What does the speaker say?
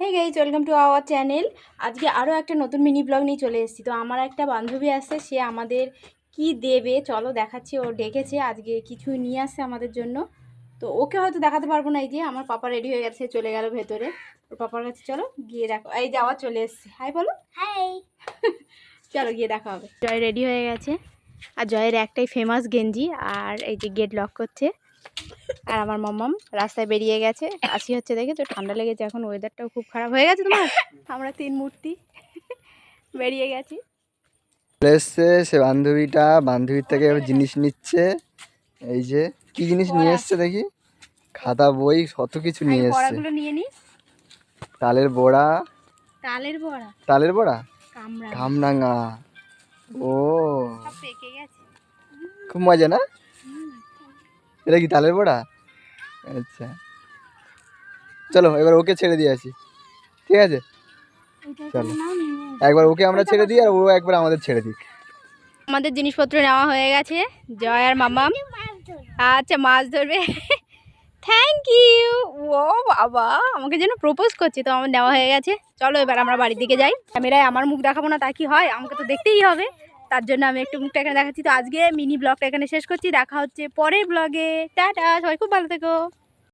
Hey guys, welcome to our channel. আজকে আরও একটা নতুন মিনি ব্লগ নিয়ে চলে এসেছি। তো আমার একটা বান্ধবী আসছে, সে আমাদের কি দেবে চলো দেখাচ্ছি। ও ডেকেছে, আজকে কিছু নিয়ে আসছে আমাদের জন্য। তো ওকে হয়তো দেখাতে পারবো না। এই যে আমার পাপা রেডি হয়ে গেছে, চলে গেল ভেতরে। ওর পাপার কাছে চলো গিয়ে দেখো। এই যে আবার চলে এসছে, হাই বলো। হাই। চলো গিয়ে দেখা হবে। জয় রেডি হয়ে গেছে, আর জয়ের একটাই ফেমাস গেঞ্জি। আর এই যে গেট লক করছে। আর আমার মাম্মাম রাস্তায় বেরিয়ে গেছে, কাশি হচ্ছে দেখে, তো ঠান্ডা লেগেছে। এখন ওয়েদারটাও খুব খারাপ হয়ে গেছে তোমার। আমরা তিন মূর্তি বেরিয়ে গেছি। এসছে সে বান্ধবীর থেকে জিনিস নিচ্ছে। এই যে কি জিনিস নিয়ে এসছে দেখি, খাতা বই কত কিছু নিয়ে এসছে। বড়াগুলো নিয়ে নি। তালের বড়া, তালের বড়া কামরাঙা। ও সব পেকে গেছে। খুব মজা না? এটা কি তালের বড়া? আচ্ছা চলো এবার ওকে ছেড়ে দিয়ে আসি, ঠিক আছে? চলো একবার ওকে আমরা ছেড়ে দিই, আর ও একবার আমাদের ছেড়ে দিই। আমাদের জিনিসপত্র নেওয়া হয়ে গেছে। জয় আর মামাম আচ্ছা মাছ ধরবে। Thank you. ও বাবা, আমাকে যেন প্রপোজ করছে। তো আমার নেওয়া হয়ে গেছে, চলো এবার আমরা বাড়ির দিকে যাই। ক্যামেরায় আমার মুখ দেখাবো না তা কি হয়, আমাকে তো দেখতেই হবে। তার জন্য আমি একটু মুখটা এখানে দেখাচ্ছি। তো আজকে মিনি ব্লগটা এখানে শেষ করছি, দেখা হচ্ছে পরের ব্লগে। টাটা, সবাই খুব ভালো থেকো।